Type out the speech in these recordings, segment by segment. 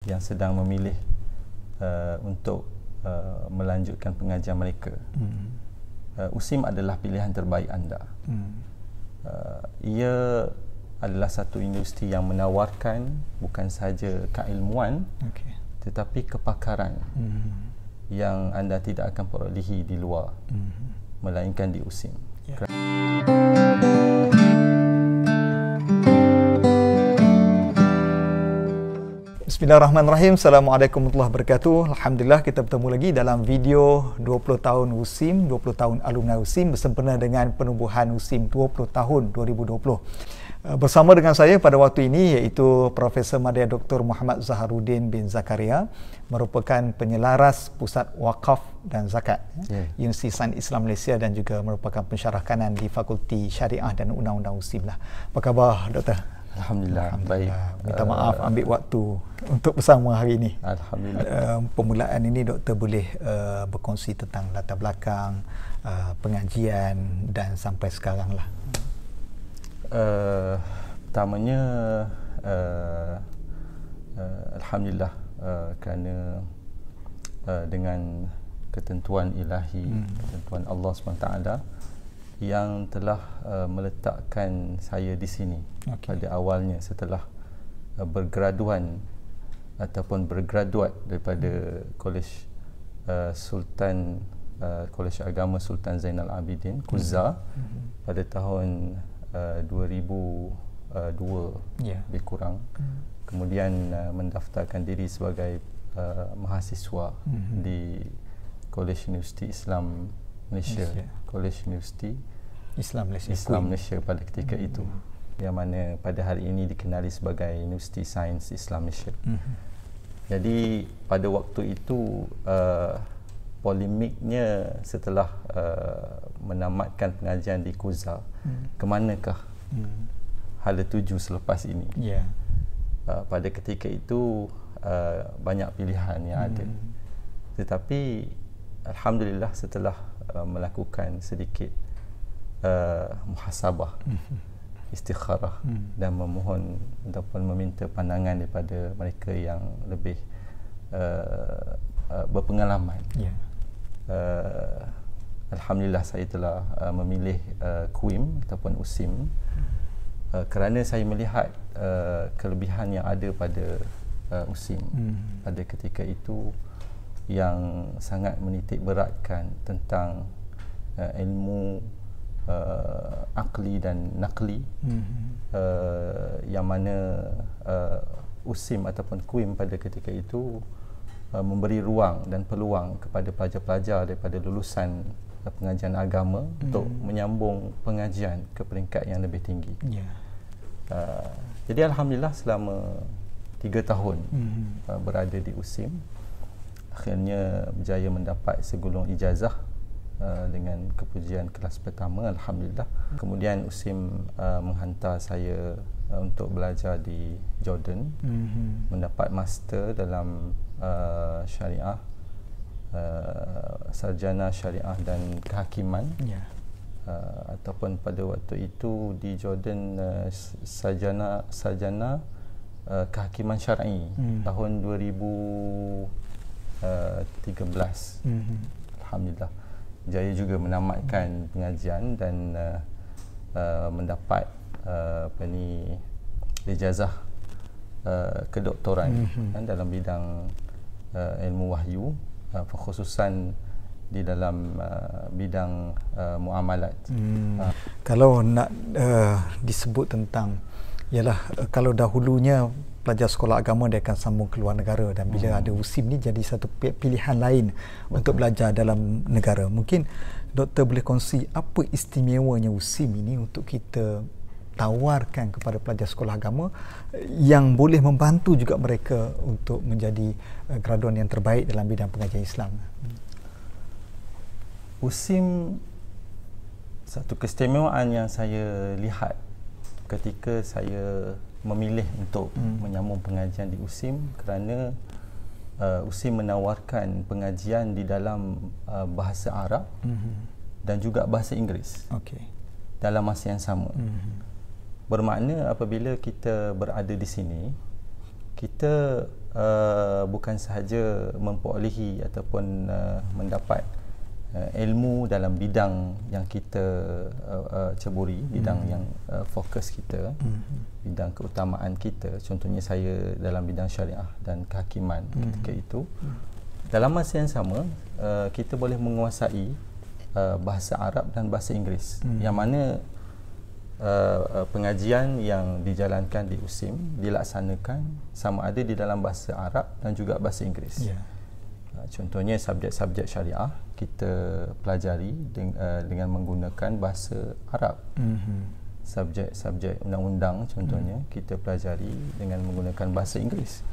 yang sedang memilih untuk melanjutkan pengajian mereka, USIM adalah pilihan terbaik anda. Ia adalah satu industri yang menawarkan bukan sahaja keilmuan, tetapi kepakaran yang anda tidak akan perolehi di luar, melainkan di USIM. Bismillahirrahmanirrahim. Assalamualaikum warahmatullahi wabarakatuh. Alhamdulillah, kita bertemu lagi dalam video 20 tahun USIM, 20 tahun alumni USIM bersempena dengan penubuhan USIM 20 tahun 2020. Bersama dengan saya pada waktu ini iaitu Profesor Madya Dr. Muhammad Zaharuddin bin Zakaria, merupakan penyelaras Pusat Wakaf dan Zakat Universiti Sains Islam Malaysia dan juga merupakan pensyarah kanan di Fakulti Syariah dan Undang-Undang USIM lah. Apa khabar, Doktor? Alhamdulillah, baik. Minta maaf ambil waktu untuk bersama hari ini. Alhamdulillah. Permulaan ini Doktor boleh berkongsi tentang latar belakang pengajian dan sampai sekarang lah. Pertamanya Alhamdulillah, kerana dengan ketentuan ilahi, ketentuan Allah SWT yang telah meletakkan saya di sini pada awalnya setelah bergraduan ataupun bergraduat daripada Kolej Sultan Kolej Agama Sultan Zainal Abidin Kuza pada tahun 2002 lebih kurang. Kemudian mendaftarkan diri sebagai mahasiswa di Kolej Universiti Islam Malaysia, Kolej Universiti Islam Malaysia pada ketika itu, yang mana pada hari ini dikenali sebagai Universiti Sains Islam Malaysia. Jadi pada waktu itu polemiknya setelah menamatkan pengajian di Kuza, ke manakah hala tuju selepas ini? Pada ketika itu banyak pilihan yang ada, tetapi Alhamdulillah setelah melakukan sedikit muhasabah, istikharah dan memohon ataupun meminta pandangan daripada mereka yang lebih berpengalaman, Alhamdulillah saya telah memilih QUIM ataupun USIM kerana saya melihat kelebihan yang ada pada USIM pada ketika itu, yang sangat menitik beratkan tentang ilmu akli dan nakli, yang mana USIM ataupun QUIM pada ketika itu memberi ruang dan peluang kepada pelajar-pelajar daripada lulusan pengajian agama untuk menyambung pengajian ke peringkat yang lebih tinggi. Jadi Alhamdulillah selama 3 tahun berada di USIM, akhirnya berjaya mendapat segulung ijazah dengan kepujian kelas pertama, Alhamdulillah. Kemudian USIM menghantar saya untuk belajar di Jordan, mendapat master dalam syariah, sarjana syariah dan kehakiman, ataupun pada waktu itu di Jordan sarjana kehakiman syar'i tahun 2013. Alhamdulillah jaya juga menamatkan pengajian dan mendapat ijazah kedoktoran dalam bidang ilmu wahyu, khususan di dalam bidang muamalat. Kalau nak disebut tentang, ialah kalau dahulunya pelajar sekolah agama dia akan sambung ke luar negara, dan bila ada USIM ni jadi satu pilihan lain untuk belajar dalam negara. Mungkin Doktor boleh kongsi apa istimewanya USIM ini untuk kita tawarkan kepada pelajar sekolah agama yang boleh membantu juga mereka untuk menjadi graduan yang terbaik dalam bidang pengajian Islam. USIM satu keistimewaan yang saya lihat ketika saya memilih untuk menyambung pengajian di USIM, kerana USIM menawarkan pengajian di dalam bahasa Arab dan juga bahasa Inggeris dalam masa yang sama. Bermakna apabila kita berada di sini, kita bukan sahaja memperolehi ataupun mendapat ilmu dalam bidang yang kita ceburi, bidang yang fokus kita, bidang keutamaan kita. Contohnya saya dalam bidang syariah dan kehakiman ketika itu. Dalam masa yang sama, kita boleh menguasai bahasa Arab dan bahasa Inggeris, yang mana pengajian yang dijalankan di USIM dilaksanakan sama ada di dalam bahasa Arab dan juga bahasa Inggeris. Contohnya subjek-subjek syariah kita pelajari dengan menggunakan bahasa Arab. Subjek-subjek undang-undang contohnya kita pelajari dengan menggunakan bahasa Inggeris.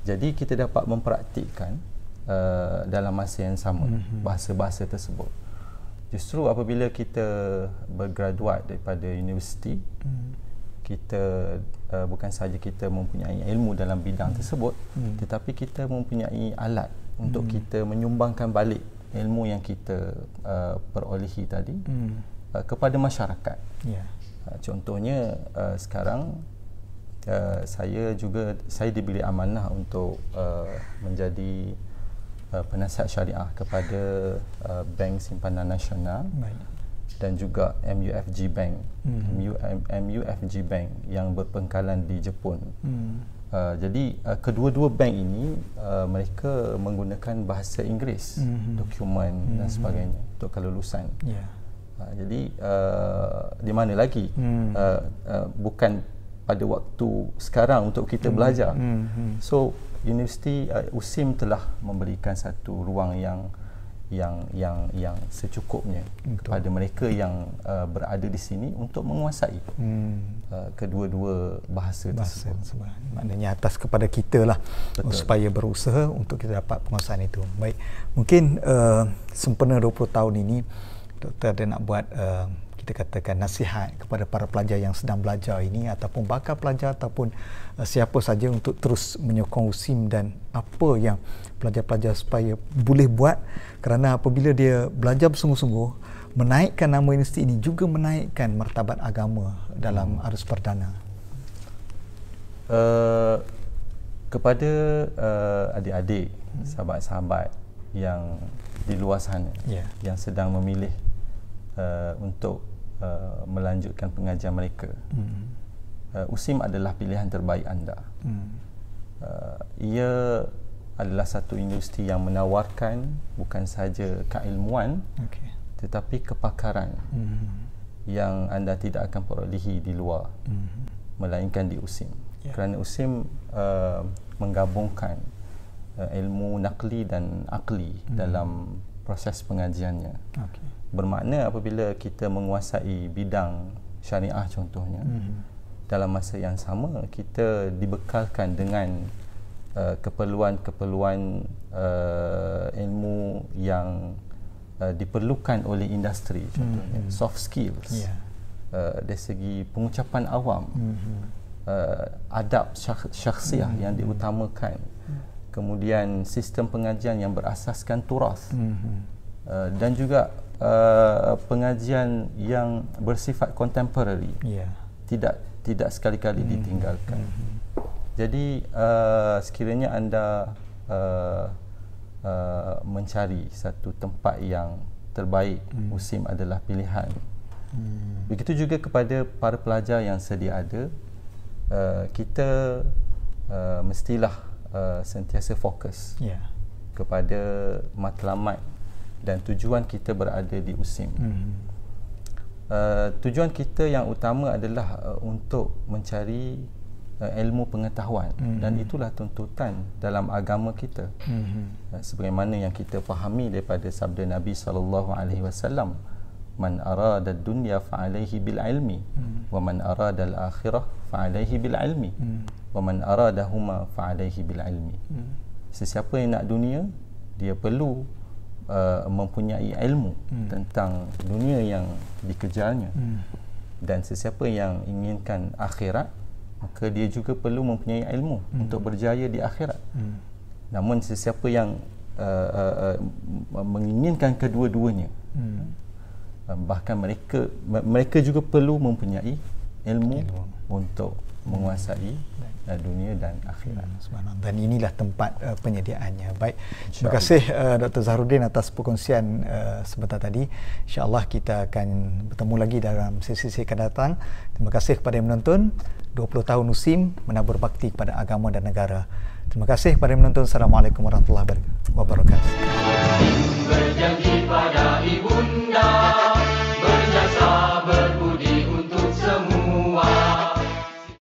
Jadi kita dapat mempraktikkan dalam masa yang sama bahasa-bahasa tersebut. Justru apabila kita bergraduat daripada universiti, kita bukan sahaja kita mempunyai ilmu dalam bidang tersebut, tetapi kita mempunyai alat untuk kita menyumbangkan balik ilmu yang kita perolehi tadi kepada masyarakat. Contohnya sekarang saya diberi amanah untuk menjadi penasihat syariah kepada Bank Simpanan Nasional dan juga MUFG Bank, MUFG Bank yang berpangkalan di Jepun. Jadi kedua-dua bank ini mereka menggunakan bahasa Inggeris, dokumen dan sebagainya untuk kelulusan. Jadi di mana lagi bukan pada waktu sekarang untuk kita belajar. So universiti USIM telah memberikan satu ruang yang secukupnya kepada mereka yang berada di sini untuk menguasai kedua-dua bahasa tersebut. Maknanya atas kepada kita lah. Betul. Supaya berusaha untuk kita dapat penguasaan itu. Baik, mungkin sempena 20 tahun ini Doktor ada nak buat kita katakan nasihat kepada para pelajar yang sedang belajar ini, ataupun bakal pelajar, ataupun siapa saja untuk terus menyokong USIM, dan apa yang pelajar-pelajar supaya boleh buat, kerana apabila dia belajar bersungguh-sungguh, menaikkan nama universiti ini juga menaikkan martabat agama dalam arus perdana. Kepada adik-adik, sahabat-sahabat yang di luar sana yang sedang memilih untuk melanjutkan pengajian mereka, USIM adalah pilihan terbaik anda. Ia adalah satu universiti yang menawarkan bukan sahaja keilmuan, tetapi kepakaran yang anda tidak akan perolehi di luar, melainkan di USIM. Kerana USIM menggabungkan ilmu nakli dan akli dalam proses pengajiannya. Bermakna apabila kita menguasai bidang syariah contohnya, dalam masa yang sama kita dibekalkan dengan keperluan-keperluan ilmu yang diperlukan oleh industri, contohnya soft skills, dari segi pengucapan awam, adab syakhsiah yang diutamakan, kemudian sistem pengajian yang berasaskan turas, dan juga pengajian yang bersifat contemporary, tidak sekali-kali ditinggalkan. Jadi sekiranya anda mencari satu tempat yang terbaik, USIM adalah pilihan. Begitu juga kepada para pelajar yang sedia ada, kita mestilah sentiasa fokus kepada matlamat dan tujuan kita berada di USIM. Tujuan kita yang utama adalah untuk mencari ilmu pengetahuan, dan itulah tuntutan dalam agama kita. Sebagaimana yang kita fahami daripada sabda Nabi SAW, man arada ad-dunya fa'alaihi bil ilmi, wa man arada al-akhirah fa'alaihi bil ilmi, wa man aradahuma fa'alaihi bil ilmi. Sesiapa yang nak dunia, dia perlu mempunyai ilmu tentang dunia yang dikejarnya, dan sesiapa yang inginkan akhirat, maka dia juga perlu mempunyai ilmu untuk berjaya di akhirat. Namun sesiapa yang menginginkan kedua-duanya, bahkan mereka juga perlu mempunyai ilmu untuk menguasai dunia dan akhirat. Subhanallah. Dan inilah tempat penyediaannya. Baik. Terima kasih Dr. Zahruddin atas perkongsian sebentar tadi. InsyaAllah kita akan bertemu lagi dalam sesi-sesi akan datang. Terima kasih kepada yang menonton. 20 tahun USIM menabur bakti kepada agama dan negara. Terima kasih kepada yang menonton. Assalamualaikum warahmatullahi wabarakatuh.